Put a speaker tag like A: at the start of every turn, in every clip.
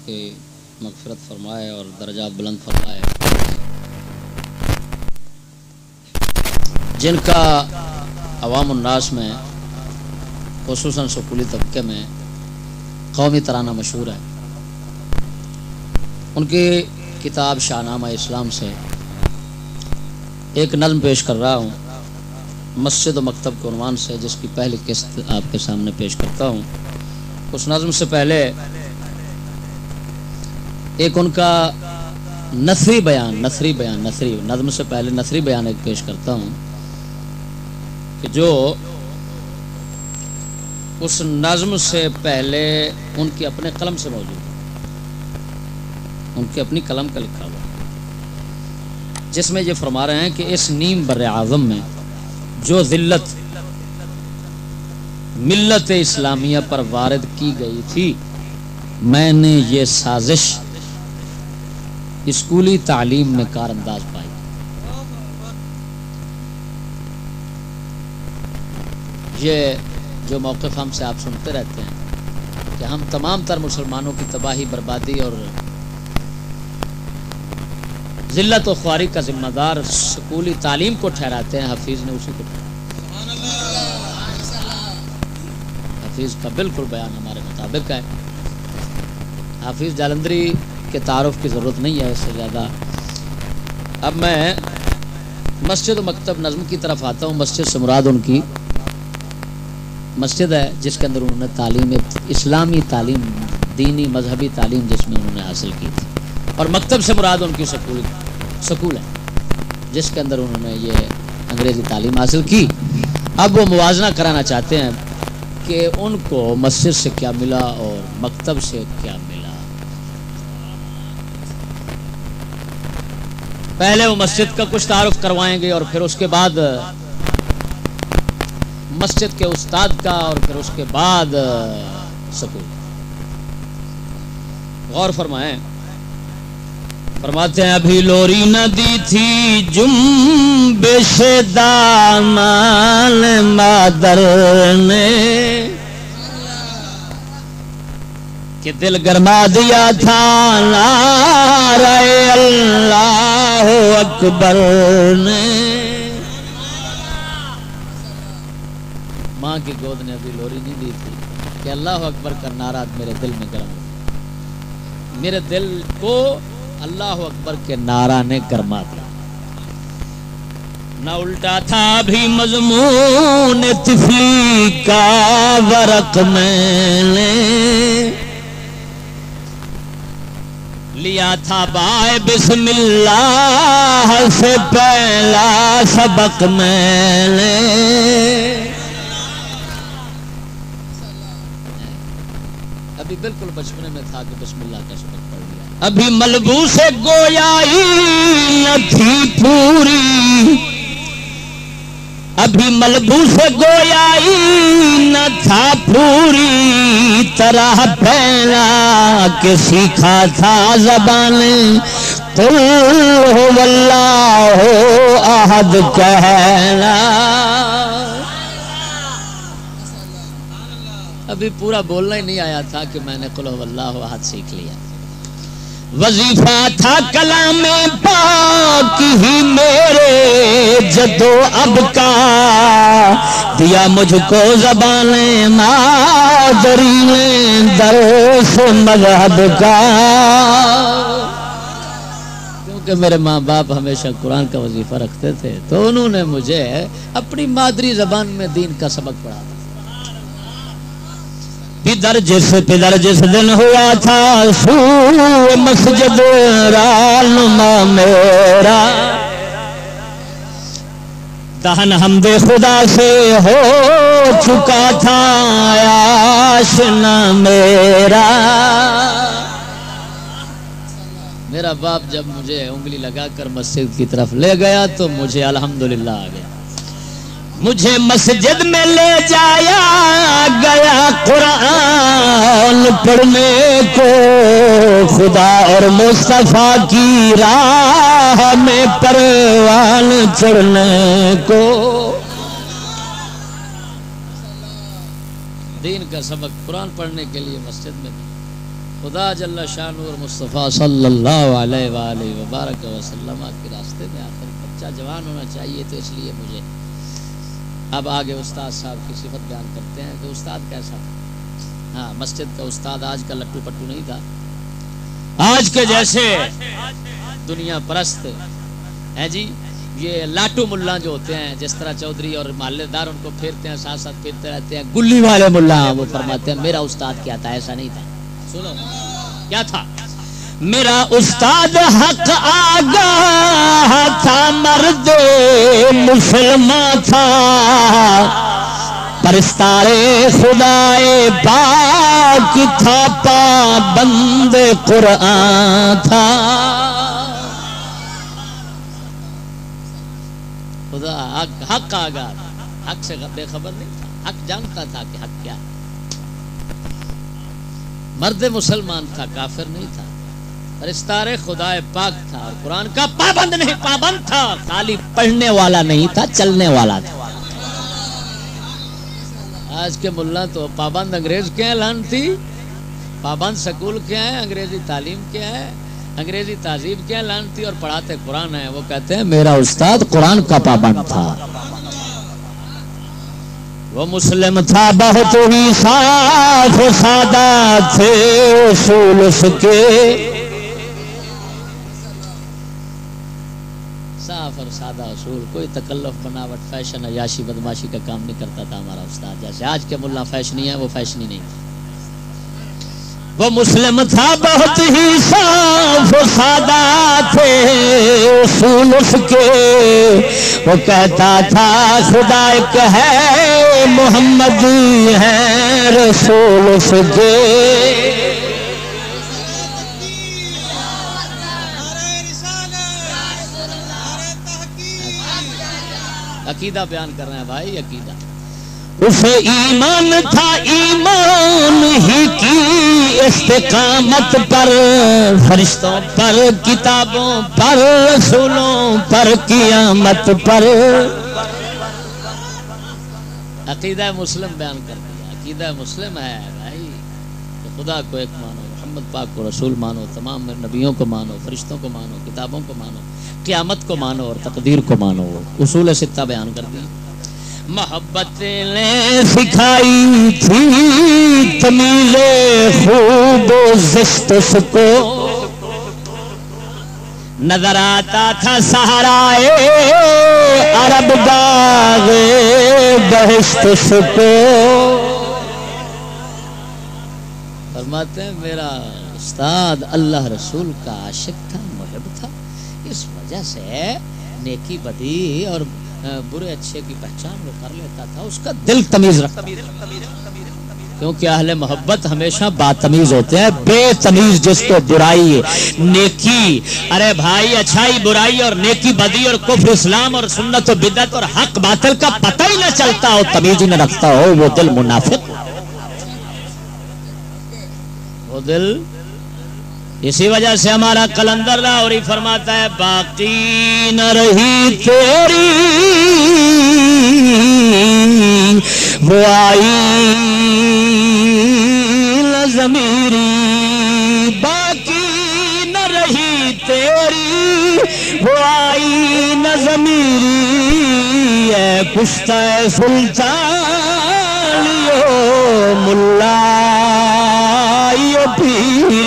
A: کی مغفرت فرمائے اور درجات بلند فرمائے. جن کا عوام الناس میں خصوصاً سکولی طبقے میں قومی ترانہ مشہور ہے، ان کی کتاب شاہ نامہ اسلام سے ایک نظم پیش کر رہا ہوں مسجد و مکتب کے عنوان سے، جس کی پہلی قسط آپ کے سامنے پیش کرتا ہوں. اس نظم سے پہلے ایک ان کا نثری بیان نظم سے پہلے نثری بیان ایک پیش کرتا ہوں کہ جو اس نظم سے پہلے ان کی اپنے قلم سے موجود ہے، ان کی اپنی قلم کا لکھا ہوا، جس میں یہ فرما رہے ہیں کہ اس نیم بر اعظم میں جو ذلت ملت اسلامیہ پر وارد کی گئی تھی، میں نے یہ سازش اسکولی تعلیم میں کار انداز پائی. یہ جو موقف ہم سے آپ سنتے رہتے ہیں کہ ہم تمام تر مسلمانوں کی تباہی، بربادی اور ذلت و خواری کا ذمہ دار سکولی تعلیم کو ٹھہراتے ہیں، حفیظ نے اسی کو ٹھہرایا. حفیظ کا بالکل بیان ہمارے مطابق ہے. حافظ جالندری کے تعارف کی ضرورت نہیں ہے اس سے زیادہ. اب میں مسجد و مکتب نظم کی طرف آتا ہوں. مسجد سے مراد ان کی مسجد ہے جس کے اندر انہوں نے تعلیم، اسلامی تعلیم، دینی مذہبی تعلیم جس میں انہوں نے حاصل کی تھی، اور مکتب سے مراد ان کی سکول ہے جس کے اندر انہوں نے یہ انگریزی تعلیم حاصل کی. اب وہ موازنہ کرانا چاہتے ہیں کہ ان کو مسجد سے کیا ملا اور مکتب سے کیا ملا. پہلے وہ مسجد کا کچھ تعارف کروائیں گے اور پھر اس کے بعد مسجد کے استاد کا اور پھر اس کے بعد سکول. غور فرمائیں. فرماتے ہیں ابھی لوری نہ دی تھی جنبش دامن مادر نے کہ دل گرما دیا تھا نعرہ اللہ اکبر نے. ماں کی گود نے ابھی لوری نہیں دی تھی کہ اللہ اکبر کا نعرہ میرے دل میں گرم ہو. میرے دل کو اللہ اکبر کے نعرہ نے گرما دیا. نہ الٹا تھا بھی مضمون طفلی کا ورق میں نے لیا تھا بائے بسم اللہ سے پہلا سبق میں نے. ابھی بالکل بچپنے میں تھا کہ بسم اللہ کا سبق پڑھ لیا. ابھی ملبوس گویائی نہ تھی پوری، ابھی ملبوس گویائی نہ تھا پوری طرح پہنا کہ سیکھا تھا زبانیں قل هو اللہ احد کہنا. ابھی پورا بولنا ہی نہیں آیا تھا کہ میں نے قل هو اللہ احد سیکھ لیا. وظیفہ تھا کلام پاک ہی میرے جدو اب کا دیا مجھ کو زبان مادری نے درس مذہب کا. کیونکہ میرے ماں باپ ہمیشہ قرآن کا وظیفہ رکھتے تھے تو انہوں نے مجھے اپنی مادری زبان میں دین کا سبق پڑھا. پدر جس دن ہوا تھا سو مسجد رانما میرا دہن حمد خدا سے ہو چکا تھا آشنا میرا. میرا باپ جب مجھے انگلی لگا کر مسجد کی طرف لے گیا تو مجھے الحمدللہ آ گیا. مجھے مسجد میں لے جایا گیا قرآن پڑھنے کو، خدا اور مصطفیٰ کی راہ میں پروان چڑھنے کو. دین کا سبق قرآن پڑھنے کے لیے مسجد میں خدا جل شان اور مصطفیٰ صلی اللہ علیہ وآلہ وبارک وسلم کے راستے میں آخر بچہ جوان ہونا چاہیے. تو اس لیے مجھے اب آگے استاد صاحب کی صفت بیان کرتے ہیں کہ استاد کیسا تھا. ہاں مسجد کا استاد آج کا لٹو پٹو نہیں تھا. آج کے جیسے دنیا پرست ہے جی یہ لاٹو ملا جو ہوتے ہیں جس طرح چودھری اور محلے دار ان کو پھیرتے ہیں ساتھ ساتھ پھیرتے رہتے ہیں گلی والے ملا وہ فرماتے ہیں میرا استاد کیا تھا ایسا نہیں تھا. سنو کیا تھا. میرا استاد حق آگاہ تھا مرد مسلمان تھا پرستارے خدائے پاک تھا پابند قرآن تھا. خدا حق آگاہ حق سے بے خبر نہیں تھا. حق جانتا تھا کہ حق کیا. مرد مسلمان تھا کافر نہیں تھا. پرستار خدائے پاک تھا اور قرآن کا پابند نہیں پابند تھا. خالی پڑھنے والا نہیں تھا چلنے والا تھا. آج کے ملا تو پابند انگریز کے ہیں لانتی. پابند سکول کے ہیں انگریزی تعلیم کے ہیں انگریزی تہذیب کے ہیں لانتی اور پڑھاتے قرآن ہیں. وہ کہتے ہیں میرا استاد قرآن کا پابند تھا. وہ مسلم تھا بہت ہی صاف و سادہ تھے اصول اس کے. صاف اور سادہ اصول کوئی تکلف بناوٹ فیشن عیاشی بدماشی کا کام نہیں کرتا تھا ہمارا استاد. جیسے آج کے ملا فیشنی ہے وہ فیشنی نہیں تھا. وہ مسلم تھا بہت ہی صاف و سادہ تھے اصول اس کے. وہ کہتا تھا خدا ایک ہے محمد ہے رسول اس کے. عقیدہ بیان کر رہے ہیں بھائی. عقیدہ اسے ایمان تھا ایمان ہی کی استقامت پر فرشتوں پر کتابوں پر رسولوں پر قیامت پر. عقیدہ مسلم بیان کر دیا. عقیدہ مسلم ہے بھائی تو خدا کو ایک مانو محمد پاک کو رسول مانو تمام نبیوں کو مانو فرشتوں کو مانو کتابوں کو مانو قیامت کو مانو اور تقدیر کو مانو. اصول ستہ بیان کر دی. محبت نے سکھائی تھی تمیز خوب و زشت اس کو. نظر آتا تھا سہارائے عرب باغ بہشت اس کو. فرماتے ہیں میرا استاد اللہ رسول کا عاشق تھا محب تھا. اس وجہ سے نیکی بدی اور برے اچھے کی پہچان وہ کر لیتا تھا. اس کا دل تمیز رکھتا کیونکہ اہل محبت ہمیشہ باتمیز ہوتے ہیں. بے تمیز جس کو برائی نیکی ارے بھائی اچھائی برائی اور نیکی بدی اور کفر اسلام اور سنت و بدعت اور حق باطل کا پتہ ہی نہ چلتا ہو تمیز ہی نہ رکھتا ہو وہ دل منافق. وہ دل اسی وجہ سے ہمارا قلندر لاہوری فرماتا ہے باقی نہ رہی تیری وہ آئی ضمیری. باقی نہ رہی تیری وہ آئی نہ ضمیری. اے کشتہ سلطانیو ملا پیری.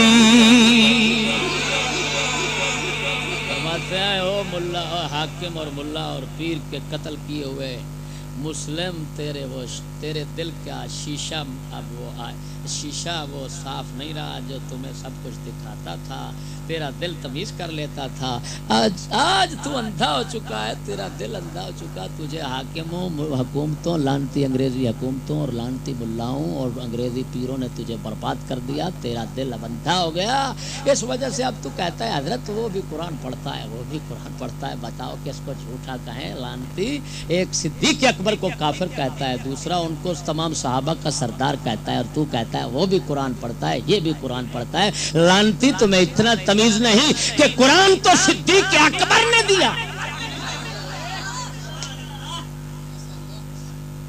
A: حاکم اور ملا اور پیر کے قتل کیے ہوئے مسلم تیرے دل کا شیشہ اب وہ شیشہ وہ صاف نہیں رہا جو تمہیں سب کچھ دکھاتا تھا. تیرا دل تمیز کر لیتا تھا. آج تو اندھا ہو چکا ہے. تیرا دل اندھا ہو چکا. تجھے حاکموں حکومتوں لانتی انگریزی حکومتوں اور لانتی ملاؤں اور انگریزی پیروں نے تجھے برباد کر دیا. تیرا دل اب اندھا ہو گیا. اس وجہ سے اب تو کہتا ہے حضرت وہ بھی قرآن پڑھتا ہے وہ بھی قرآن پڑھتا ہے. بتاؤ کہ اس کو جھوٹا کہیں لانتی. ایک صدیق اکبر کو کافر کہتا ہے دوسرا ان کو تمام صحابہ کا سردار کہتا ہے اور تو کہتا ہے وہ بھی قرآن پڑھتا ہے یہ بھی قرآن پڑھتا ہے. لانتی تمہیں اتنا تمیز نہیں کہ قرآن تو صدیق اکبر نے دیا.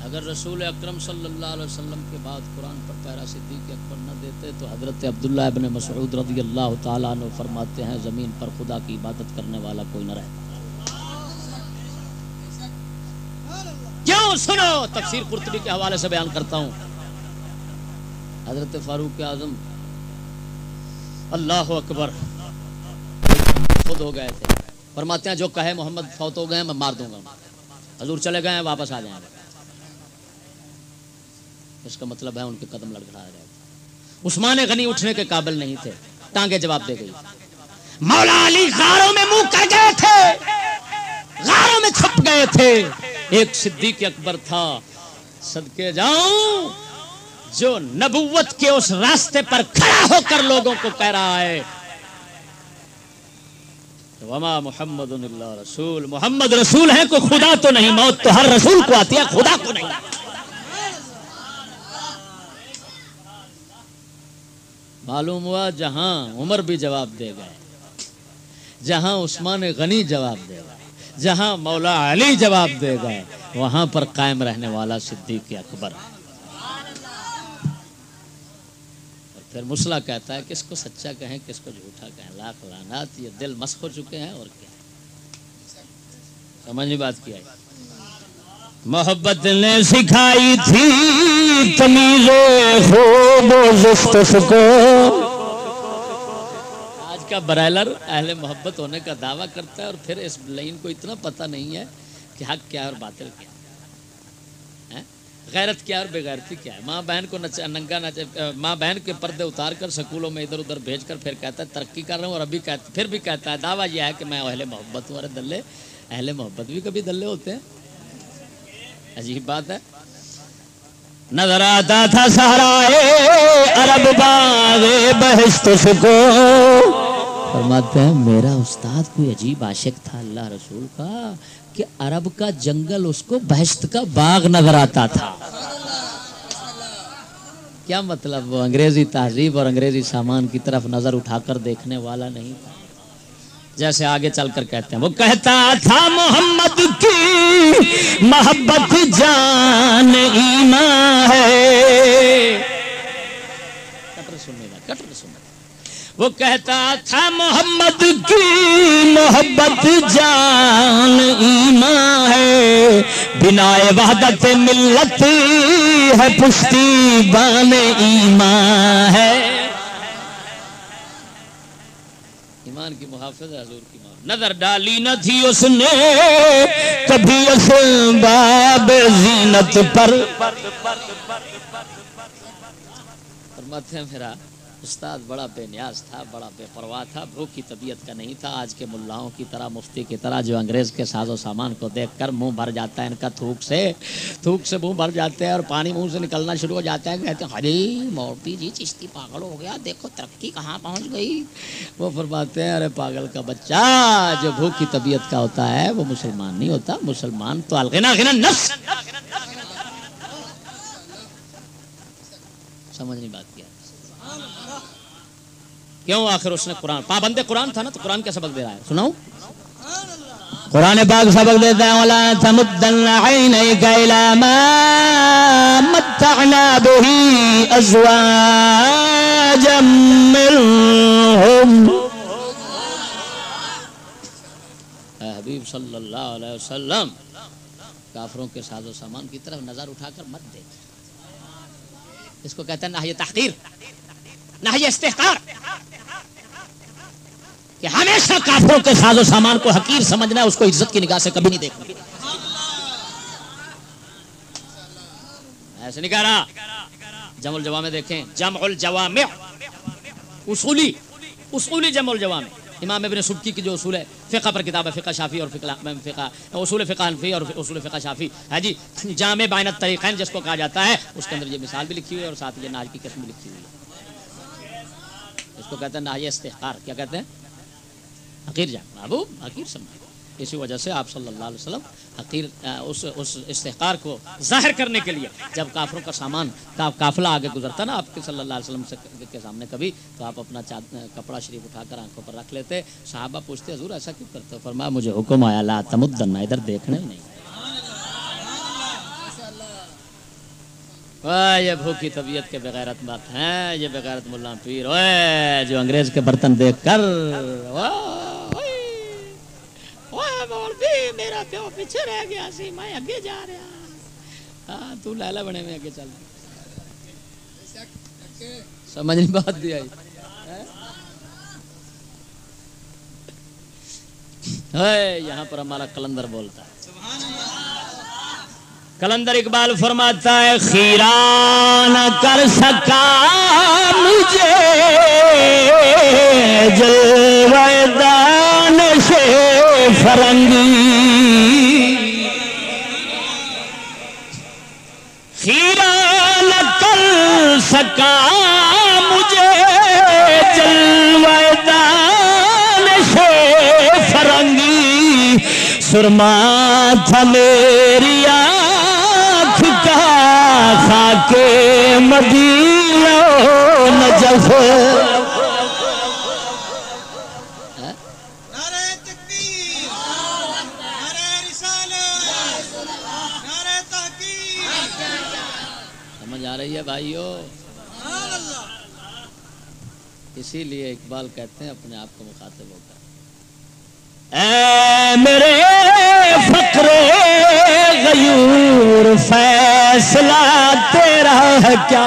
A: اگر رسول اکرم صلی اللہ علیہ وسلم کے بعد قرآن پر پہرا صدیق اکبر نہ دیتے تو حضرت عبداللہ ابن مسعود رضی اللہ تعالیٰ عنہ فرماتے ہیں زمین پر خدا کی عبادت کرنے والا کوئی نہ رہتا. کیوں؟ سنو تفسیر قرطبی کے حوالے سے بیان کرتا ہوں. حضرت فاروق اعظم اللہ اکبر خود ہو گئے تھے، فرماتے ہیں جو کہے محمد فوت ہو گئے میں مار دوں گا. حضور چلے گئے ہیں واپس آ جائیں گے. اس کا مطلب ہے ان کے قدم لڑکھڑا رہے تھے. عثمان غنی اٹھنے کے قابل نہیں تھے، ٹانگیں جواب دے گئی. مولا علی غاروں میں منہ کر گئے تھے، غاروں میں چھپ گئے تھے. ایک صدیق اکبر تھا، صدقے جاؤں، جو نبوت کے اس راستے پر کھڑا ہو کر لوگوں کو کہہ رہا ہے وما محمد الا رسول، محمد رسول ہے، کوئی خدا تو نہیں. موت تو ہر رسول کو آتی ہے، خدا کو نہیں. معلوم ہوا جہاں عمر بھی جواب دے گئے، جہاں عثمان غنی جواب دے گئے، جہاں مولا علی جواب دے گئے، وہاں پر قائم رہنے والا صدیق اکبر. اور پھر مسئلہ کہتا ہے کس کو سچا کہیں کس کو جھوٹا کہیں. لاکھ لعنات، یہ دل مسخ ہو چکے ہیں. اور کیا سمجھ نہیں بات کیا ہے. محبت نے سکھائی تھی تمیز خوب و زفت کو. آج کا برائلر اہل محبت ہونے کا دعویٰ کرتا ہے اور پھر اس لائن کو اتنا پتہ نہیں ہے کہ حق کیا اور باطل کیا ہے، غیرت کیا اور بے غیرتی کیا ہے. ماں بہن کو ننگا ماں بہن کے پردے اتار کر سکولوں میں ادھر ادھر بھیج کر پھر کہتا ہے ترقی کر رہا ہوں، اور ابھی پھر بھی کہتا ہے دعویٰ یہ ہے کہ میں اہل محبت ہوں. ارے دلے، اہل محبت بھی کبھی دلے ہوتے ہیں. عجیب بات ہے. نظر آتا تھا صحرائے عرب باغ بہشت کو. فرماتے ہیں میرا استاد کوئی عجیب عاشق تھا اللہ رسول کا کہ عرب کا جنگل اس کو بہشت کا باغ نظر آتا تھا. کیا مطلب؟ وہ انگریزی تہذیب اور انگریزی سامان کی طرف نظر اٹھا کر دیکھنے والا نہیں تھا. جیسے آگے چل کر کہتے ہیں وہ کہتا تھا محمد کی محبت جان ایمان ہے. کٹر سننے گا، کٹر سننے گا. وہ کہتا تھا محمد کی محبت جان ایمان ہے، بنائے وحدت ملت ہے پشتی بان ایمان ہے. ایمان کی محافظ ہے حضور کی مان. نظر ڈالی نہ تھی اس نے کبھی اسباب زینت پر. فرماتے ہیں میرا استاد بڑا بے نیاز تھا، بڑا بے پرواہ تھا، بھوک کی طبیعت کا نہیں تھا. آج کے ملاؤں کی طرح، مفتی کی طرح جو انگریز کے ساز و سامان کو دیکھ کر منہ بھر جاتا ہے ان کا تھوک سے منہ بھر جاتے ہیں اور پانی منہ سے نکلنا شروع ہو جاتا ہے. کہتے ہیں ارے مولوی جی چشتی پاگل ہو گیا، دیکھو ترقی کہاں پہنچ گئی. وہ فرماتے ہیں ارے پاگل کا بچہ، جو بھوک کی طبیعت کا ہوتا ہے وہ مسلمان نہیں ہوتا. مسلمان تو الغنا غنا نفس. سمجھ نہیں بات کیا. کیوں؟ آخر اس نے قرآن، پابند قرآن تھا نا، تو قرآن کیا سبق دے رہا ہے سناؤ. قرآن پاک سبق دیتا ہے وَلَا تَمُدَّنَّ عَيْنَيْكَ إِلَىٰ مَا مَتَّعْنَا بِهِ أَزْوَاجًا مِّنْهُمْ. اے حبیب صلی اللہ علیہ وسلم، کافروں کے ساز و سامان کی طرف نظر اٹھا کر مت دیکھ. اس کو کہتے ہیں نہی تحقیر، نہی استحقار، کہ ہمیشہ کافروں کے ساز و سامان کو حقیر سمجھنا ہے، اس کو عزت کی نگاہ سے کبھی نہیں دیکھنا. ایسے نہیں کہہ رہا. جمع الجوامع دیکھیں، جمع الجوامع اصولی جمع الجوامع امام ابن سبکی کی جو اصول ہے، فقہ پر کتاب ہے، فقہ شافی اور فقہ اصول فقہ حنفی اور اصول فقہ شافی ہے جی. جامع بین الطریقین جس کو کہا جاتا ہے، اس کے اندر یہ مثال بھی لکھی ہوئی ہے اور ساتھ یہ ناج کی قسم بھی لکھی ہوئی ہے. اس کو کہتے ہیں نہی استحقار. کیا کہتے ہیں؟ حقیر جان محبوب، حقیر سمجھ. اسی وجہ سے آپ صلی اللہ علیہ وسلم حقیر اس استحقار کو ظاہر کرنے کے لیے جب کافروں کا سامان قافلہ آگے گزرتا نا آپ کے صلی اللہ علیہ وسلم کے سامنے کبھی، تو آپ اپنا کپڑا شریف اٹھا کر آنکھوں پر رکھ لیتے. صحابہ پوچھتے حضور ایسا کیوں کرتے ہو؟ فرمایا مجھے حکم آیا لا تمدن، ادھر دیکھنا ہی نہیں. یہ بھوکی طبیعت کے بغیرت بات ہیں، یہ بغیرت ملا پیر اوے جو انگریز کے برتن دیکھ کر میرا پیو پیچھے رہ گیا سی میں اگے جا رہا، ہاں تو لالا بنے میں اگے چل، سمجھ نہیں بات بھی آئی؟ یہاں پر ہمارا کلندر بولتا ہے، کلندر اقبال فرماتا ہے خیرہ نہ کر سکا مجھے جلوہ دانش فرنگی، خیرہ نہ کر سکا مجھے جلوہ دانش فرنگی، سرما تھا میری آنکھ کا خاک مدینہ نجف،
B: نعرہ تکبیر، نعرہ رسالت، نعرہ تحقیق،
A: سمجھ آ رہی ہے بھائیو؟
B: سبحان اللہ۔
A: اسی لیے اقبال کہتے ہیں اپنے آپ کو مخاطب ہو کر اے میرے فقر غیور فیصلہ تیرا ہے کیا،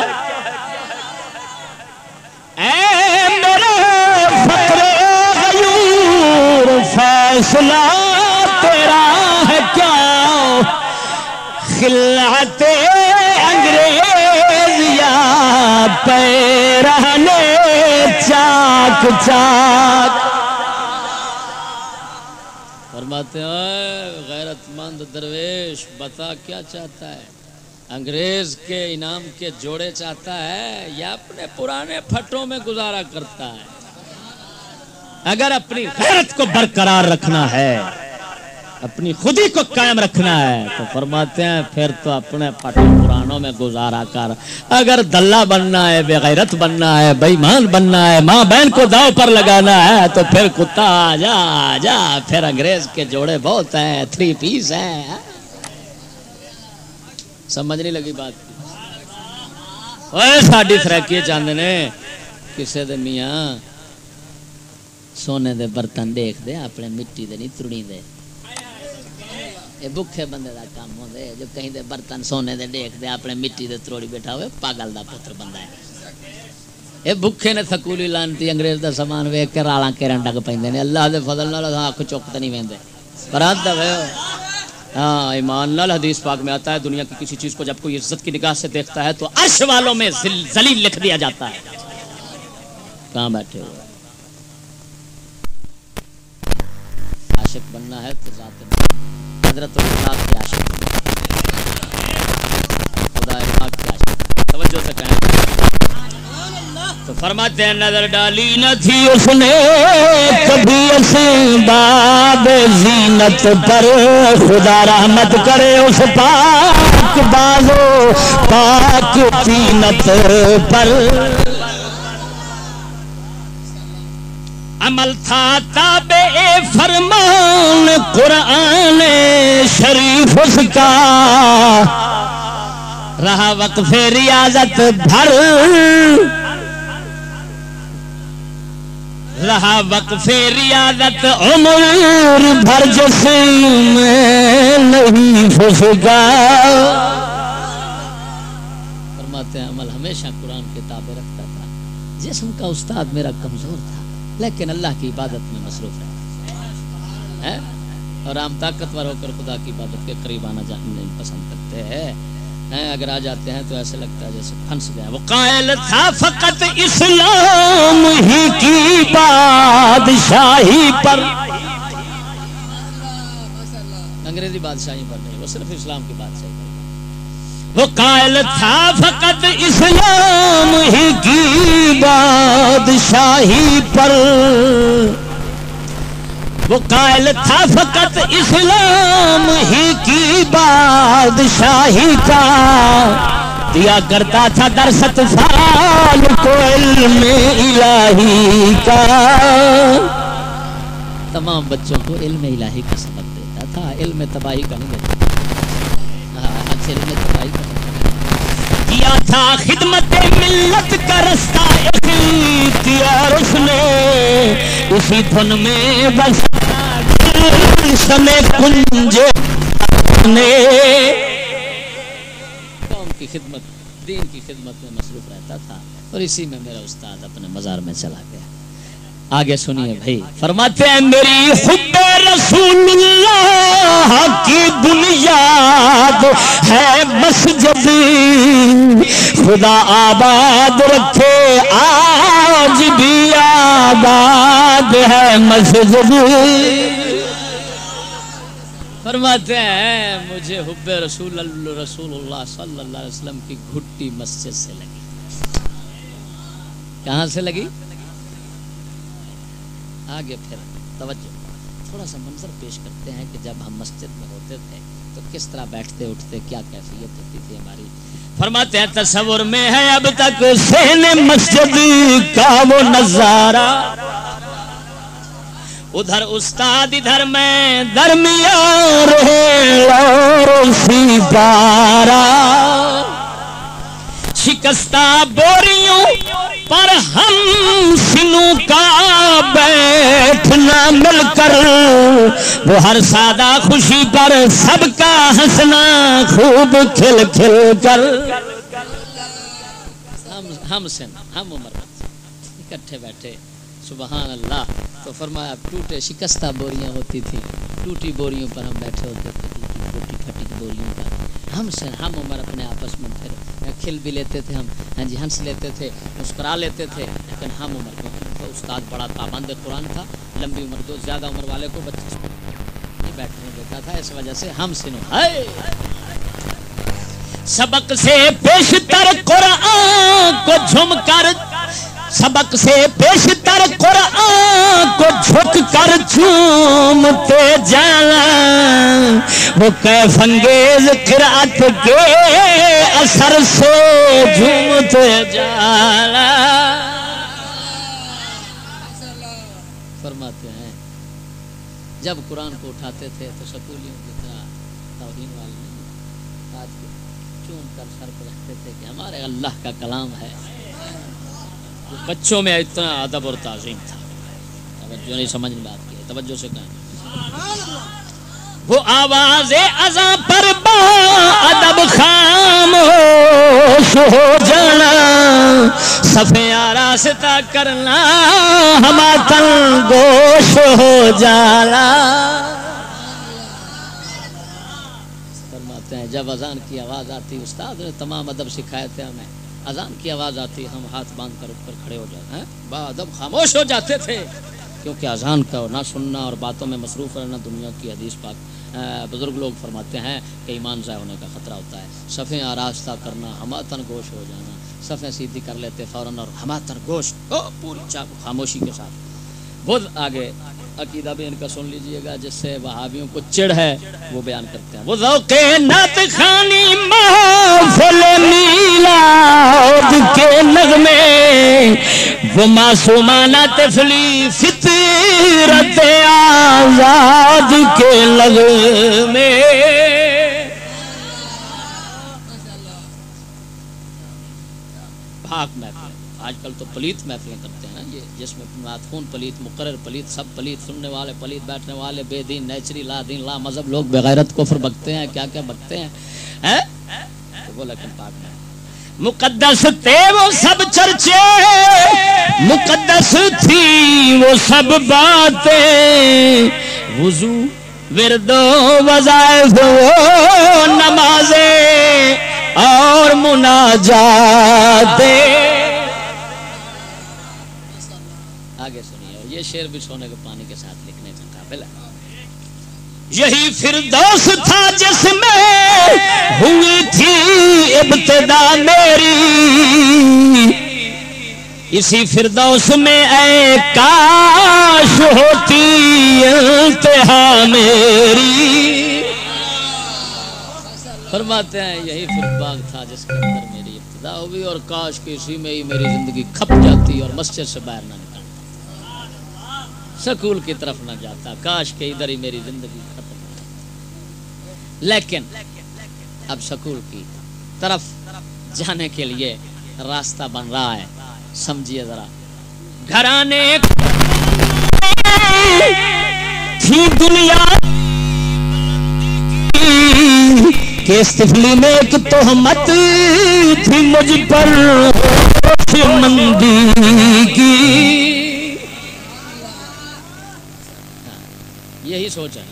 A: اے میرے فقر غیور فیصلہ تیرا ہے کیا، خلعت انگریز یا پیرہنے چاک چاک، فرماتے ہیں غیرت مند درویش بتا کیا چاہتا ہے، انگریز کے انعام کے جوڑے چاہتا ہے یا اپنے پرانے پھٹوں میں گزارا کرتا ہے؟ اگر اپنی غیرت کو برقرار رکھنا ہے، اپنی خودی کو قائم رکھنا ہے تو فرماتے ہیں پھر تو اپنے پھٹوں پرانوں میں گزارا کر، اگر دلہ بننا ہے، بے غیرت بننا ہے، بے ایمان بننا ہے، ماں بہن کو داؤ پر لگانا ہے تو پھر کتا آ جا، پھر انگریز کے جوڑے بہت ہیں، 3 پیس ہیں۔ سمجھ نہیں لگی بات کی؟ اوے ساڈی سرکی چاہتے نے کسے دے میاں سونے دے برتن دیکھ دے، اپنے مٹی دے نہیں ترڑی دے، یہ بکھے بندے دا کام ہوندے جو کہیں دے برتن سونے دے دیکھ دے اپنے مٹی دے تروڑی بیٹھا ہوئے، پاگل دا پتر بندہ ہے۔ یہ بکھے نے سکولی لانتی انگریز دا سامان ویکھ کے رالاں کیرن ڈگ پیندے نے، اللہ دے فضل نال آنکھ چک تے نہیں ویندے، برات دا ویو ہاں ایمان نال حدیث پاک میں آتا ہے دنیا کی کسی چیز کو جب کوئی عزت کی نگاہ سے دیکھتا ہے تو عرش والوں میں ذلیل لکھ دیا جاتا ہے۔ کہاں بیٹھے ہوئے؟ عاشق بننا ہے تو ذات حضرت اللہ کے عاشق خدا پاک کے عاشق، توجہ سے کہیں تو فرماتے ہیں نظر ڈالی نہ تھی اس نے کبھی اسباب زینت پر، خدا رحمت کرے اس پاک بازو پاک تینت پر، عمل تھا تابع فرمان قرآن شریف اس کا، رہا وقف ریاضت بھر، رہا وقف ریاضت عمر بھر جسم میں نہیں پھسکا۔ فرماتے ہیں عمل ہمیشہ قرآن کے تابع رکھتا تھا، جسم کا استاد میرا کمزور تھا لیکن اللہ کی عبادت میں مصروف ہے، اور ہم طاقتور ہو کر خدا کی عبادت کے قریب آنا جانا پسند کرتے ہیں، اگر آ جاتے ہیں تو ایسے لگتا ہے جیسے پھنس گیا۔ وہ قائل تھا فقط اسلام ہی کی بادشاہی پر، انگریزی بادشاہی پر نہیں، وہ صرف اسلام کی بادشاہی پر، وہ قائل تھا فقط اسلام ہی کی بادشاہی پر، وہ قائل تھا فقط اسلام ہی کی بادشاہی کا، دیا کرتا تھا درس اطفال کو علم الہی کا، تمام بچوں کو علم الہی کا سبق دیتا تھا، علم تباہی کا نہیں دیتا، علم تباہی کا
C: کیا تھا خدمت ملت کا رستہ اختیار اس نے اسی دھن میں بسا سنے کنج نے
A: قوم کی خدمت دین کی خدمت میں مصروف رہتا تھا اور اسی میں میرا استاد اپنے مزار میں چلا گیا. آگے سنیے بھائی
C: فرماتے ہیں میری حب رسول اللہ کی بنیاد ہے مسجد خدا آباد رکھے آج بھی آباد ہے مسجد.
A: فرماتے ہیں مجھے حب رسول اللہ صلی اللہ علیہ وسلم کی گھٹی مسجد سے لگی. کہاں سے لگی؟ آگے پھر توجہ تھوڑا سا منظر پیش کرتے ہیں کہ جب ہم مسجد میں ہوتے تھے تو کس طرح بیٹھتے اٹھتے کیا کیفیت ہوتی تھی ہماری.
C: فرماتے ہیں تصور میں ہے اب تک سین مسجد کا وہ نظارہ ادھر استاد ادھر میں درمیان رہے پارا شکستہ بوریوں پر ہم سنوں کا بیٹھنا مل کر وہ ہر سادہ خوشی پر سب کا ہنسنا خوب کھل کھل کر.
A: ہم عمر اکٹھے بیٹھے سبحان اللہ. تو فرمایا ٹوٹے شکستہ بوریاں ہوتی تھی ٹوٹی بوریوں پر ہم بیٹھے ہوتے تھے ٹوٹی پھٹی بوریوں پر ہم عمر اپنے آپس میں پھر کھل بھی لیتے تھے ہم ہاں جی ہنس لیتے تھے مسکرا لیتے تھے. لیکن ہم عمر کو استاد بڑا پابند قرآن تھا لمبی عمر تو زیادہ عمر والے کو بچے نہیں بیٹھنے دیتا تھا اس وجہ سے ہم سنو
C: سبق سے پیشتر قرآن کو جھم کر سبق سے پیشتر قرآن کو جھک کر جھومتے جانا وہ کیف انگیز قرأت کے اثر سے جھومتے جانا.
A: فرماتے ہیں جب قرآن کو اٹھاتے تھے تو سکولیوں کی طرح توہین والے نہیں آج چوم کر سر پہ رکھتے تھے کہ ہمارے اللہ کا کلام ہے.
C: بچوں میں اتنا ادب اور تعظیم تھا. توجہ نہیں سمجھ بات کی توجہ سے کہیں وہ آواز اذاں پر با ادب خاموش ہو جانا صفیں آراستہ کرنا ہماتن گوش ہو جانا.
A: فرماتے ہیں جب اذان کی آواز آتی استاد نے تمام ادب سکھائے تھے ہمیں. اذان کی آواز آتی ہم ہاتھ باندھ کر اٹھ کر کھڑے ہو جاتے ہیں با ادب خاموش ہو جاتے تھے کیونکہ اذان کا نہ سننا اور باتوں میں مصروف رہنا دنیا کی حدیث پاک بزرگ لوگ فرماتے ہیں کہ ایمان ضائع ہونے کا خطرہ ہوتا ہے. صفیں آراستہ کرنا ہماتن گوش ہو جانا صفیں سیدھی کر لیتے فوراً اور ہماتن گوش پوری خاموشی کے ساتھ. خود آگے عقیدہ بھی ان کا سن لیجئے گا جس سے وہابیوں کو چڑ ہے وہ بیان کرتے ہیں.
C: وہ ذوق نعت خوانی محفل میلاد کے نغمے وہ معصومانہ طفلی فطرت آزاد کے لغمے.
A: پاک محفل آج کل تو پلیت محفلیں کرتے ہیں نا یہ جس میں نعتخون پلیت مقرر پلیت سب پلیت سننے والے پلیت بیٹھنے والے بے دین نیچری لا دین لا مذہب لوگ بغیرت کفر بکتے ہیں کیا کیا بکتے ہیں تو وہ لیکن پاک میں
C: مقدس تھے وہ سب چرچے مقدس تھی وہ سب باتیں وضو ورد و وظائف و نمازیں اور مناجاتیں.
A: آگے سنیے یہ شعر بھی سونے کے پانی کے ساتھ لکھنے کا قابل ہے.
C: یہی فردوس تھا جس میں ہوئی تھی ابتدا میری اسی فردوس میں اے کاش ہوتی انتہا میری.
A: فرماتے ہیں یہی فردباغ تھا جس کے اندر میری ابتدا ہوئی اور کاش کہ اسی میں ہی میری زندگی کھپ جاتی اور مسجد سے باہر نہ نکلتا سکول کی طرف نہ جاتا کاش کہ ادھر ہی میری زندگی ختم ہو. لیکن اب سکول کی طرف جانے کے لیے راستہ بن رہا ہے. سمجھیے ذرا.
C: گھرانے تھی دنیا کے استفلی میں ایک تہمت تھی مجھ پر مندی کی.
A: یہی سوچ ہے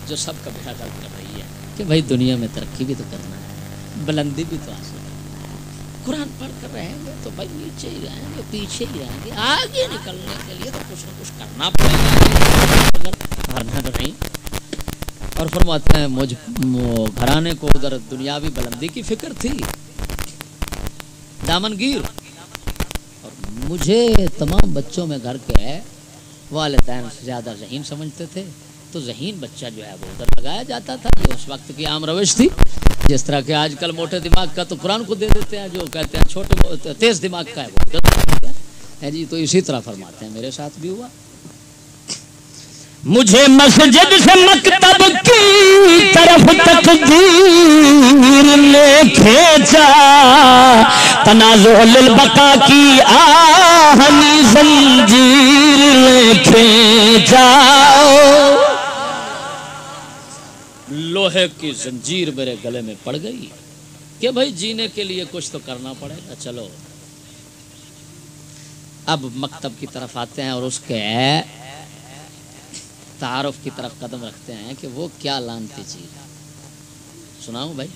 A: جو سب کا بیٹا کر رہی ہے کہ بھائی دنیا میں ترقی بھی تو کرنا ہے, بلندی بھی تو حاصل ہے. قرآن پڑھ کر رہیں گے تو بھائی نیچے ہی رہیں گے, پیچھے ہی رہیں گے. آگے نکلنے کے لیے تو کچھ نہ کچھ کرنا پڑے گا, ورنہ تو نہیں. اور فرماتے ہیں مجھ گھرانے کو ادھر دنیاوی بلندی کی فکر تھی, دامن گیر. اور مجھے تمام بچوں میں گھر کے والدین زیادہ ذہین سمجھتے تھے, تو ذہین بچہ جو ہے وہ ادھر لگایا جاتا تھا. یہ اس وقت کی عام روش تھی. جس طرح کہ آج کل موٹے دماغ کا تو قرآن کو دے دیتے ہیں, جو کہتے ہیں چھوٹے تیز دماغ کا ہے وہ ادھر ہے جی. تو اسی طرح فرماتے ہیں میرے ساتھ بھی ہوا.
C: مجھے مسجد سے مکتب کی طرف تقدیر نے کھینچا, تنازع للبقا کی آہنی زنجیر نے کھینچا.
A: لوہے کی زنجیر میرے گلے میں پڑ گئی کہ بھائی جینے کے لیے کچھ تو کرنا پڑے گا. چلو اب مکتب کی طرف آتے ہیں اور اس کے تعارف کی طرف قدم رکھتے ہیں کہ وہ کیا لانتی چیز ہے. سناؤں بھائی.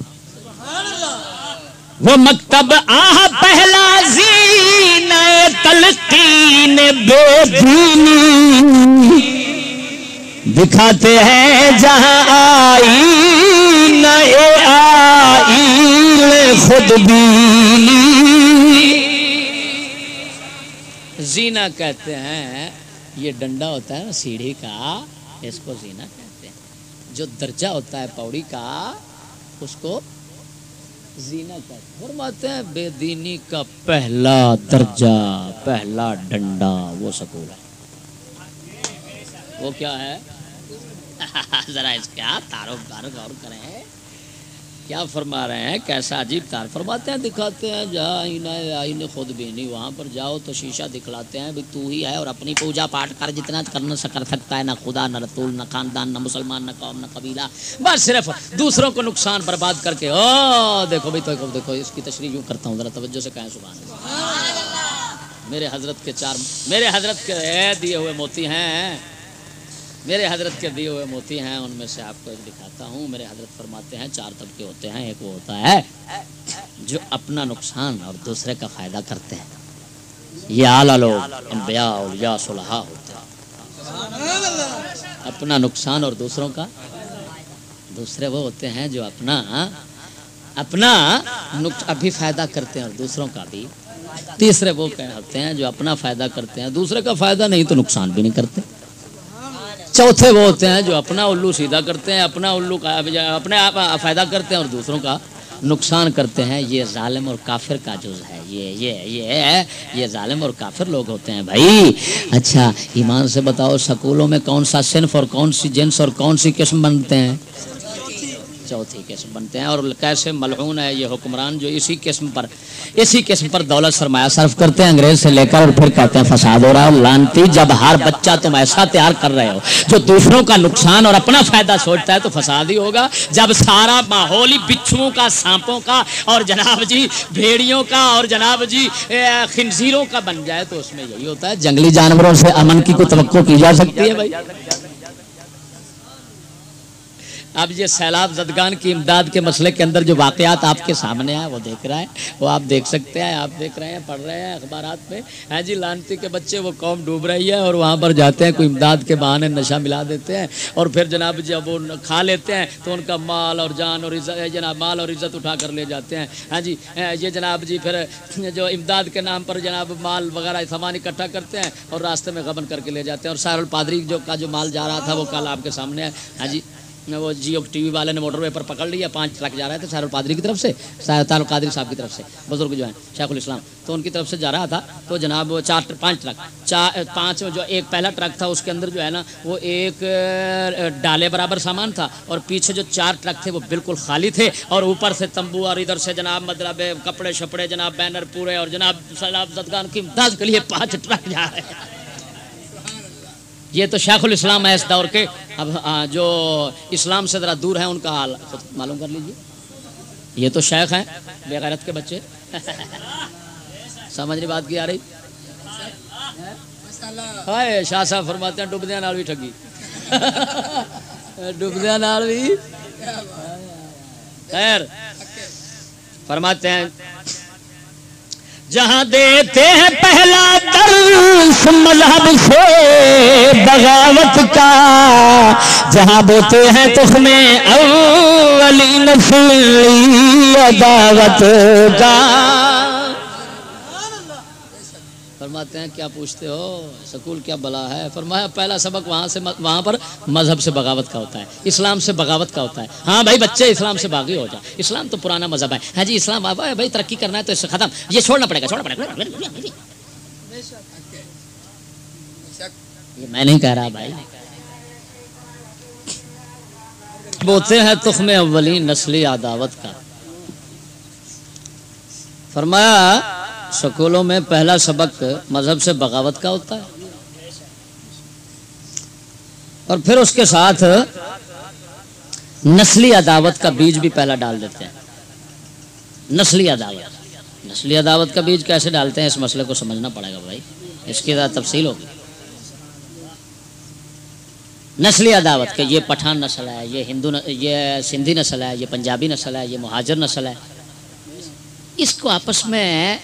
C: وہ مکتب آہ پہلا زینہ تلقین بے دینی دکھاتے ہیں جہاں آئینہ آئین خود بینی.
A: زینہ کہتے ہیں یہ ڈنڈا ہوتا ہے سیڑھی کا, اس کو زینہ کہتے ہیں. جو درجہ ہوتا ہے پوڑی کا اس کو زینہ کہتے ہیں. فرماتے ہیں بے دینی کا پہلا درجہ, پہلا ڈنڈا وہ سکول ہے. وہ کیا ہے ذرا اس کا تعارف غور کریں. کیا فرما رہے ہیں, کیسا عجیب تعارف فرماتے ہیں. دکھاتے ہیں جہاں آئینہ خود بینی, وہاں پر جاؤ تو شیشہ دکھلاتے ہیں بھی تو ہی ہے, اور اپنی پوجا پاٹ کر جتنا کرنا کر سکتا ہے. نہ خدا نہ رسول نہ خاندان نہ مسلمان نہ قوم نہ قبیلہ, بس صرف دوسروں کو نقصان برباد کر کے. او دیکھو بھائی, تو دیکھو اس کی تشریح یوں کرتا ہوں, ذرا توجہ سے کہیں سبحان اللہ. میرے حضرت کے دیے ہوئے موتی ہیں, میرے حضرت کے دیے ہوئے موتی ہیں. ان میں سے آپ کو ایک دکھاتا ہوں. میرے حضرت فرماتے ہیں 4 طبقے ہوتے ہیں. ایک وہ ہوتا ہے جو اپنا نقصان اور دوسرے کا فائدہ کرتے ہیں. یہ اعلیٰ لوگ انبیاء اولیاء صلحاء ہوتے ہیں. اپنا نقصان اور دوسروں کا. دوسرے وہ ہوتے ہیں جو اپنا ابھی فائدہ کرتے ہیں اور دوسروں کا بھی. تیسرے وہ ہوتے ہیں جو اپنا فائدہ کرتے ہیں, دوسرے کا فائدہ نہیں تو نقصان بھی نہیں کرتے. چوتھے وہ ہوتے ہیں جو اپنا الو سیدھا کرتے ہیں, اپنا اپنے فائدہ کرتے ہیں اور دوسروں کا نقصان کرتے ہیں. یہ ظالم اور کافر کا جز ہے. یہ ظالم اور کافر لوگ ہوتے ہیں بھائی. اچھا ایمان سے بتاؤ, سکولوں میں کون سا صنف اور کون سی جنس اور کون سی قسم بنتے ہیں؟ چوتھی قسم بنتے ہیں. اور کیسے ملعون ہے یہ حکمران جو اسی قسم پر دولت سرمایہ صرف کرتے ہیں, انگریز سے لے کر, اور پھر کہتے ہیں فساد ہو رہا ہے. لانتی, جب ہر بچہ تم ایسا تیار کر رہے ہو جو دوسروں کا نقصان اور اپنا فائدہ سوچتا ہے تو فساد ہی ہوگا. جب سارا ماحول ہی بچھوؤں کا, سانپوں کا اور جناب جی بھیڑیوں کا اور جناب جی خنزیروں کا بن جائے تو اس میں یہی ہوتا ہے. جنگلی جانوروں سے امن کی کوئی توقع کی جا سکتی ہے بھائی؟ اب یہ سیلاب زدگان کی امداد کے مسئلے کے اندر جو واقعات آپ کے سامنے ہیں وہ دیکھ رہا ہے, وہ آپ دیکھ سکتے ہیں, آپ دیکھ رہے ہیں, پڑھ رہے ہیں اخبارات میں. ہاں جی, لانتی کے بچے, وہ قوم ڈوب رہی ہے اور وہاں پر جاتے ہیں, کوئی امداد کے بہانے نشہ ملا دیتے ہیں, اور پھر جناب جب وہ کھا لیتے ہیں تو ان کا مال اور جان اور عزت اٹھا کر لے جاتے ہیں. ہاں جی, یہ جناب جی پھر جو امداد کے نام پر جناب مال وغیرہ سامان اکٹھا کرتے ہیں اور راستے میں غبن کر کے لے جاتے ہیں. اور سارا الپادری جو مال جا رہا تھا وہ کل آپ کے سامنے ہے. ہاں جی, وہ جیو ٹی وی والے نے موٹر وے پر پکڑ لیا, 5 ٹرک جا رہے تھے سہر القادری کی طرف سے, سہر القادری صاحب کی طرف سے, بزرگ جو ہیں شیخ الاسلام, تو ان کی طرف سے جا رہا تھا. تو جناب 5 ٹرک, 5 جو ایک پہلا ٹرک تھا اس کے اندر جو ہے نا وہ ایک ڈالے برابر سامان تھا, اور پیچھے جو 4 ٹرک تھے وہ بالکل خالی تھے, اور اوپر سے تمبو, اور ادھر سے جناب مطلب کپڑے شپڑے جناب بینر پورے, اور جناب سیلاب زدگان کی امداد کے لیے 5 ٹرک جا رہے ہیں. یہ تو شیخ الاسلام ہے اس دور کے. اب جو اسلام سے ذرا دور ہیں ان کا حال خود معلوم کر لیجیے. یہ تو شیخ ہیں بے غیرت کے بچے. سمجھ نہیں بات کی آ رہی. ہائے شاہ صاحب فرماتے ہیں ڈبدیاں نال بھی ٹھگی, ڈبدیاں نال بھی. خیر فرماتے ہیں
C: جہاں دیتے ہیں پہلا درس مذہب سے بغاوت کا, جہاں بوتے ہیں تخم اولی نسلی عداوت کا.
A: فرماتے ہیں کیا پوچھتے ہو سکول کیا بلا ہے. فرمایا پہلا سبق وہاں پر مذہب سے بغاوت کا ہوتا ہے, اسلام سے بغاوت کا ہوتا ہے. ہاں بھائی بچے اسلام سے باغی ہو جائیں, اسلام تو پرانا مذہب ہے. ہاں جی اسلام آبا ہے بھائی, ترقی کرنا ہے تو اس سے ختم, یہ چھوڑنا پڑے گا. یہ میں نہیں کہہ رہا بھائی. بوتے ہیں تخم اولی نسلی عداوت کا. فرمایا سکولوں میں پہلا سبق مذہب سے بغاوت کا ہوتا ہے, اور پھر اس کے ساتھ نسلی عداوت کا بیج بھی پہلا ڈال دیتے ہیں. نسلی عداوت کا بیج کیسے ڈالتے ہیں, اس مسئلے کو سمجھنا پڑے گا بھائی, اس کی ذرا تفصیل ہوگی. نسلی عداوت کہ یہ پٹھان نسل ہے, یہ ہندو یہ سندھی نسل ہے, یہ پنجابی نسل ہے, یہ مہاجر نسل ہے. اس کو آپس میں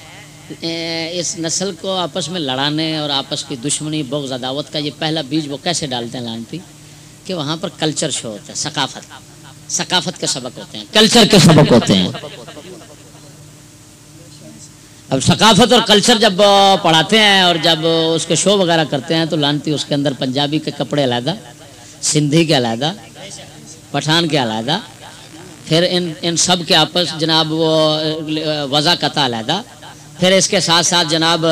A: اس نسل کو آپس میں لڑانے اور آپس کی دشمنی بغض عداوت کا یہ پہلا بیج وہ کیسے ڈالتے ہیں لانتی, کہ وہاں پر کلچر شو ہوتا ہے, ثقافت کے سبق ہوتے ہیں, کلچر کے سبق ہوتے ہیں. اب ثقافت اور کلچر جب پڑھاتے ہیں اور جب اس کے شو وغیرہ کرتے ہیں تو لانتی اس کے اندر پنجابی کے کپڑے علیحدہ, سندھی کے علیحدہ, پٹھان کے علیحدہ, پھر ان سب کے آپس جناب وہ وضع قطع علیحدہ. پھر اس کے ساتھ ساتھ جناب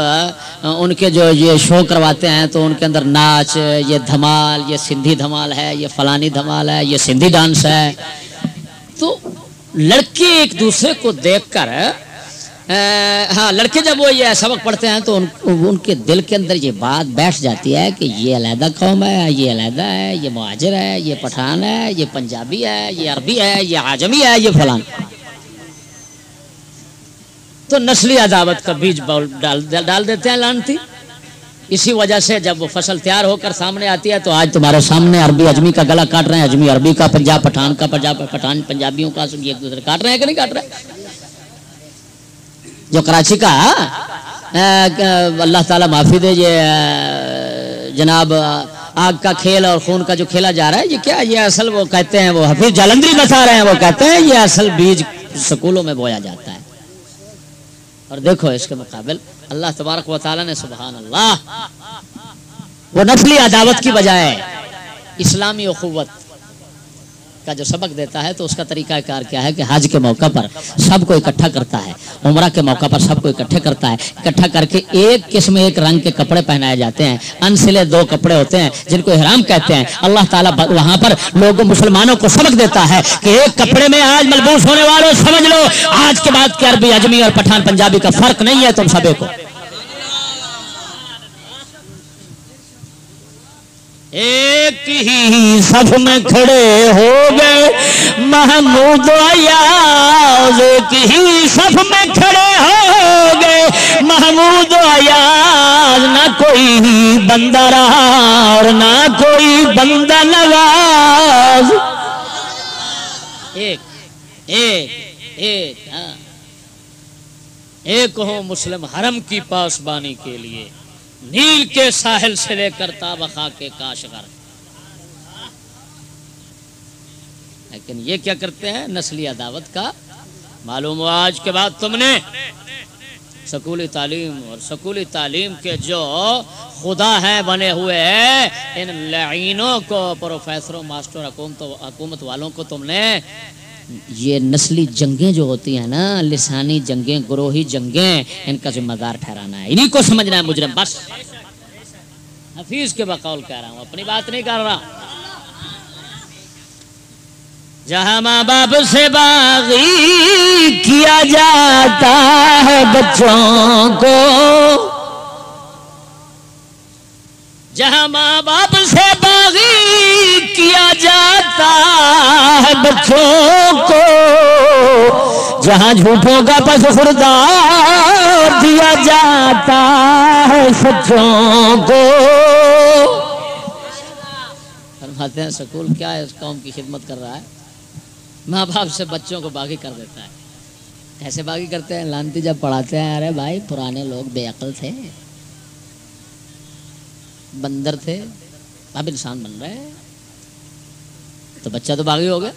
A: ان کے جو یہ شو کرواتے ہیں تو ان کے اندر ناچ, یہ دھمال, یہ سندھی دھمال ہے, یہ فلانی دھمال ہے, یہ سندھی ڈانس ہے. تو لڑکے ایک دوسرے کو دیکھ کر ہاں لڑکے جب وہ یہ سبق پڑھتے ہیں تو ان کے دل کے اندر یہ بات بیٹھ جاتی ہے کہ یہ علیحدہ قوم ہے, یہ علیحدہ ہے, یہ مہاجر ہے, یہ پٹھان ہے, یہ پنجابی ہے, یہ عربی ہے, یہ عجمی ہے, یہ فلان. تو نسلی عداوت کا بیج ڈال دیتے ہیں لانتی. اسی وجہ سے جب وہ فصل تیار ہو کر سامنے آتی ہے تو آج تمہارے سامنے عربی اجمی کا گلا کاٹ رہے ہیں, اجمی عربی کا, پنجاب پٹھان کا, پٹھان پنجابیوں کا, سب ایک دوسرے کاٹ رہے ہیں کہ نہیں کاٹ رہے. جو کراچی کا اللہ تعالیٰ معافی دے, یہ جناب آگ کا کھیل اور خون کا جو کھیلا جا رہا ہے, یہ کیا, یہ اصل وہ کہتے ہیں, وہ حفیظ جالندری بتا رہے ہیں, وہ کہتے ہیں یہ اصل بیج سکولوں میں بویا جاتا ہے. اور دیکھو اس کے مقابل اللہ تبارک و تعالیٰ نے سبحان اللہ وہ نسلی عداوت کی بجائے اسلامی اخوت کا جو سبق دیتا ہے تو اس کا طریقہ کار کیا ہے کہ حج کے موقع پر سب کو اکٹھا کرتا ہے, عمرہ کے موقع پر سب کو اکٹھے کرتا ہے, اکٹھا کر کے ایک قسم ایک رنگ کے کپڑے پہنائے جاتے ہیں, انسلے 2 کپڑے ہوتے ہیں جن کو احرام کہتے ہیں. اللہ تعالیٰ وہاں پر لوگوں مسلمانوں کو سبق دیتا ہے کہ ایک کپڑے میں آج ملبوس ہونے والوں سمجھ لو آج کے بعد کہ عربی اجمی اور پٹھان پنجابی کا فرق نہیں ہے, تم سبھی کو
C: ایک ہی صف میں کھڑے ہو گئے محمود ایاز, ایک ہی صف میں کھڑے ہو گئے محمود ایاز, نہ کوئی بندہ رہا اور نہ کوئی بندہ نواز.
A: ایک ہو مسلم حرم کی پاسبانی کے لیے, نیل کے ساحل سے لے کر تابخا کے کاشغر. لیکن یہ کیا کرتے ہیں, نسلی عداوت کا معلوم ہوا آج کے بعد تم نے سکولی تعلیم اور سکولی تعلیم کے جو خدا ہیں بنے ہوئے ہیں، ان لعینوں کو، پروفیسروں، ماسٹر، حکومت والوں کو تم نے یہ نسلی جنگیں جو ہوتی ہیں نا، لسانی جنگیں، گروہی جنگیں، ان کا ذمہ دار ٹھہرانا ہے، انہیں کو سمجھنا ہے مجرم. بس حفیظ کے بقول کہہ رہا ہوں، اپنی بات نہیں کر رہا. جہاں ماں باپ سے باغی کیا جاتا ہے بچوں کو، جہاں ماں باپ سے باغی کیا جاتا ہے بچوں کو، جہاں جھوٹوں کا پس خوردار دیا جاتا ہے سچوں کو. فرماتے ہیں سکول کیا ہے، اس قوم کی خدمت کر رہا ہے، ماں باپ سے بچوں کو باغی کر دیتا ہے. کیسے باغی کرتے ہیں؟ لانتی جب پڑھاتے ہیں، ارے بھائی پرانے لوگ بے عقل تھے، بندر تھے، اب انسان بن رہے ہیں، تو بچہ تو باغی ہو گیا.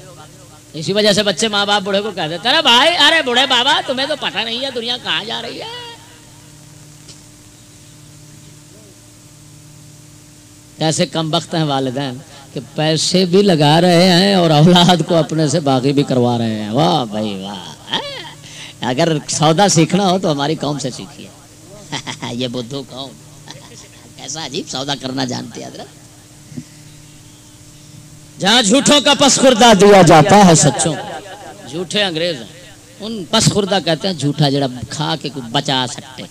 A: اسی وجہ سے بچے ماں باپ بوڑھے کو کہہ دیتے ہیں، ارے بھائی، ارے بوڑھے بابا تمہیں تو پتہ نہیں ہے دنیا کہاں جا رہی ہے. ایسے کم بخت ہیں والدین کہ پیسے بھی لگا رہے ہیں اور اولاد کو اپنے سے باغی بھی کروا رہے ہیں. واہ بھائی واہ. اگر سودا سیکھنا ہو تو ہماری قوم سے سیکھیے. یہ بدھو قوم کیسا عجیب سودا کرنا جانتی ہے حضرت. جہاں جھوٹوں کا پس خوردہ دیا جاتا ہے سچوں کو. جھوٹے انگریز ہیں، ان پس خوردہ کہتے ہیں جھوٹا جڑا کھا کے کوئی بچا سکتے.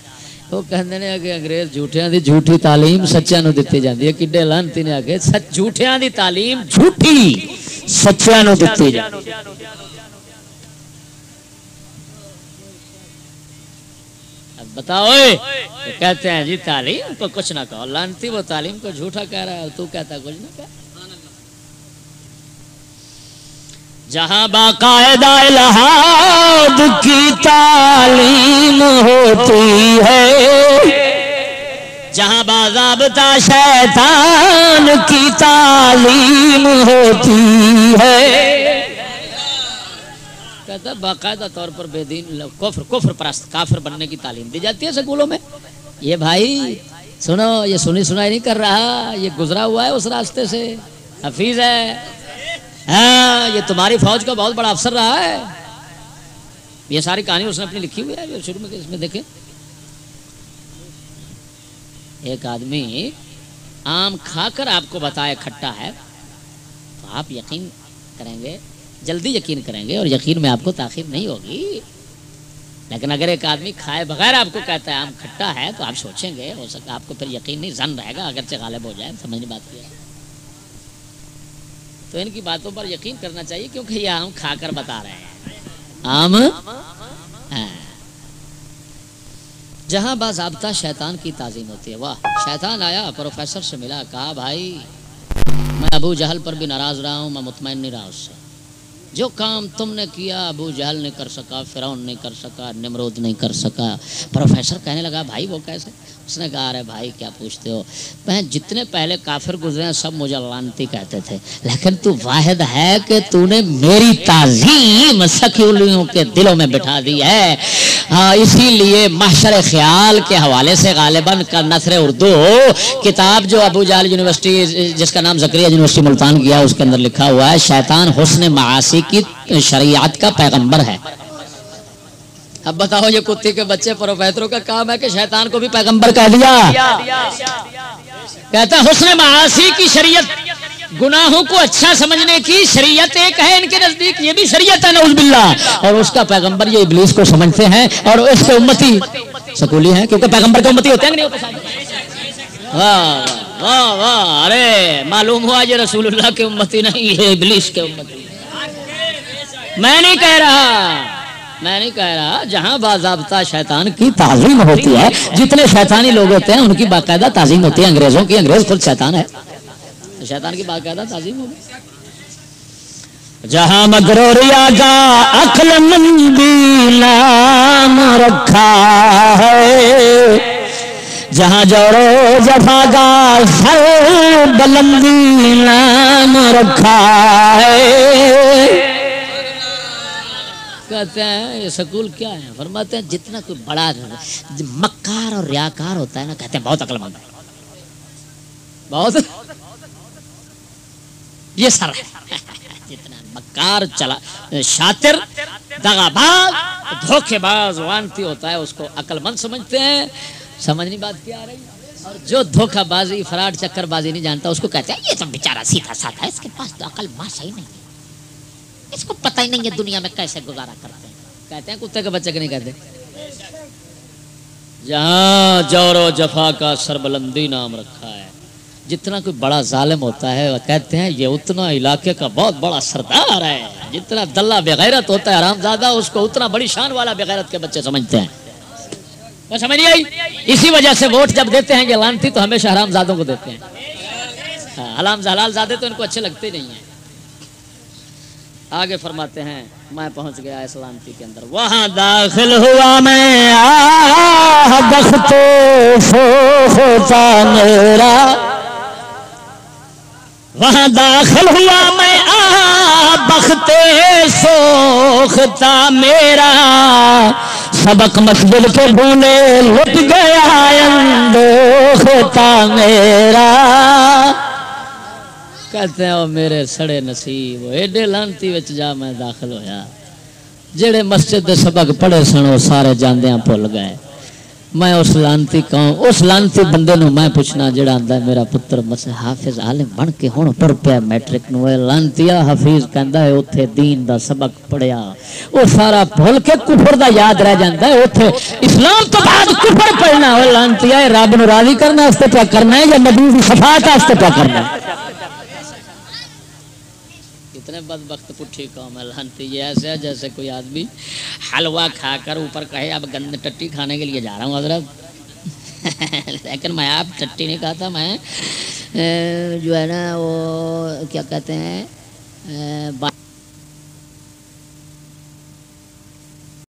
A: وہ کہندے نے کہ انگریز جھوٹیاں دی جھوٹی تعلیم سچیاں نو دتی جاندی ہے. کڈے لعنتی نے آگے جھوٹیاں دی تعلیم جھوٹی سچیاں نو دتی جاندی ہے. اب بتاؤ کہتے ہیں جی تعلیم کو کچھ نہ کہو، لعنتی وہ تعلیم کو جھوٹا کہہ رہا ہے اور تو کہتا کچھ نہ کہہ. جہاں باقاعدہ الہاد کی تعلیم ہوتی ہے، جہاں باضابطہ شیطان کی تعلیم ہوتی ہے. کہتا باقاعدہ طور پر بے دین کفر پرست کافر بننے کی تعلیم دی جاتی ہے سکولوں میں. یہ بھائی سنو، یہ سنی سنائی نہیں کر رہا، یہ گزرا ہوا ہے اس راستے سے، حفیظ ہے. ہاں یہ تمہاری فوج کا بہت بڑا افسر رہا ہے. یہ ساری کہانی اس نے اپنی لکھی ہوئی ہے شروع میں. اس میں دیکھیں ایک آدمی آم کھا کر آپ کو بتائے کھٹا ہے تو آپ یقین کریں گے، جلدی یقین کریں گے اور یقین میں آپ کو تاخیر نہیں ہوگی. لیکن اگر ایک آدمی کھائے بغیر آپ کو کہتا ہے آم کھٹا ہے تو آپ سوچیں گے، ہو سکتا آپ کو پھر یقین نہیں، ظن رہے گا اگرچہ غالب ہو جائے. سمجھنے بات کیا ہے؟ تو ان کی باتوں پر یقین کرنا چاہیے کیونکہ یہ آم کھا کر بتا رہے ہیں. آم جہاں باضابطہ شیطان کی تعظیم ہوتی ہے. واہ. شیطان آیا پروفیسر سے ملا، کہا بھائی میں ابو جہل پر بھی ناراض رہا ہوں، میں مطمئن نہیں رہا اس سے. جو کام تم نے کیا ابو جہل نہیں کر سکا، فرعون نہیں کر سکا، نمرود نہیں کر سکا. پروفیسر کہنے لگا بھائی وہ کیسے؟ اس نے کہا ارے بھائی کیا پوچھتے ہو، میں جتنے پہلے کافر گزرے ہیں سب مجھے لعنتی کہتے تھے، لیکن تو واحد ہے کہ تو نے میری تعظیم سکولیوں کے دلوں میں بٹھا دی ہے. اسی لیے محشر خیال کے حوالے سے غالباً کا نثر اردو کتاب جو ابو جہل یونیورسٹی جس کا نام زکریا یونیورسٹی ملتان کیا اس کے اندر لکھا ہوا ہے شیطان حسن معاصی کی شریعت کا پیغمبر ہے. اب بتاؤ یہ کتی کے بچے پروفیسروں کا کام ہے کہ شیطان کو بھی پیغمبر کہہ دیا. کہتا حسن معاصی کی شریعت، گناہوں کو اچھا سمجھنے کی شریعت ایک ہے ان کے نزدیک، یہ بھی شریعت ہے نعوذ باللہ، اور اس کا پیغمبر یہ ابلیس کو سمجھتے ہیں اور اس کے امتی سکولی ہیں کیونکہ پیغمبر کے امتی ہوتے ہیں نہیں ہوتے. واہ واہ واہ. ارے معلوم ہوا یہ رسول اللہ کے امتی نہیں، یہ ابلیس کے امتی. میں نہیں کہہ رہا جہاں باضابطہ شیطان کی تعظیم ہوتی ہے، جتنے شیطانی لوگ ہوتے ہیں ان کی باقاعدہ تعظیم ہوتی ہے. انگریزوں کی، انگریز خود شیطان ہے، شیطان کی باقاعدہ تعظیم ہوگی. جہاں مغروریا کا عقل مندی نام رکھا ہے، جہاں جوڑو جفا کا سر بلندی نام رکھا ہے. کہتے ہیں یہ سکول کیا ہے؟ فرماتے ہیں جتنا کوئی بڑا مکار اور ریاکار ہوتا ہے نا، کہتے ہیں بہت عقل مند ہے، بہت یہ سر ہے جتنا مکار چلا شاطر دغا باز دھوکے باز وانتی ہوتا ہے اس کو عقل مند سمجھتے ہیں. سمجھ نہیں بات کیا آ رہی؟ اور جو دھوکہ بازی فراڈ چکر بازی نہیں جانتا اس کو کہتے ہیں یہ تو بیچارہ سیدھا سادہ ہے، اس کے پاس تو عقل ماسا ہی نہیں ہے، اس کو پتہ ہی نہیں ہے دنیا میں کیسے گزارا کرتے ہیں. کہتے ہیں کتے کے بچے کے نہیں کہتے. جہاں جور و جفا کا سربلندی نام رکھا ہے، جتنا کوئی بڑا ظالم ہوتا ہے وہ کہتے ہیں یہ اتنا علاقے کا بہت بڑا سردار ہے. جتنا دلہ بغیرت ہوتا ہے حرامزادہ اس کو اتنا بڑی شان والا بغیرت کے بچے سمجھتے ہیں. وہ سمجھ نہیں آئی؟ اسی وجہ سے ووٹ جب دیتے ہیں یہ لانتی تو ہمیشہ حرامزادوں کو دیتے ہیں. حلال زادے تو ان کو اچھے لگتے نہیں ہیں. آگے فرماتے ہیں میں پہنچ گیا اس لانتی کے اندر، وہاں داخل ہوا میں بخت ہوتا میرا، وہاں داخل ہوا میں بخت سوختا میرا، سبق مسجد کے بونے لٹ گیا اندوختا میرا. کہتے ہیں او میرے سڑے نصیب ایڈے لانتی وچ جا میں داخل ہویا، جڑے مسجد دے سبق پڑھے سن وہ سارے جاندیاں بھول گئے. میں اس لانتی قوم اس لانتی بندے نو میں پوچھنا جڑا آندا میرا پتر حافظ عالم بن کے ہن پڑھ پیا میٹرک نو، اے لانتیا حفیظ کہندا ہے اوتھے دین دا سبق پڑھیا او سارا بھول کے کفر دا یاد رہ جاندا ہے، اوتھے اسلام تو بعد کفر پڑھنا. او لانتیا رب نو راضی کرنا واسطے پیا کرنا ہے یا نبی دی شفاعت واسطے پیا کرنا ہے؟ اتنے بدبخت پٹھی قوم ہے لانتی. یہ ایسے ہے جیسے کوئی آدمی حلوہ کھا کر اوپر کہے اب گند ٹٹی کھانے کے لیے جا رہا ہوں حضرت، لیکن میں آپ ٹٹی نہیں کھاتا، میں جو ہے نا وہ کیا کہتے ہیں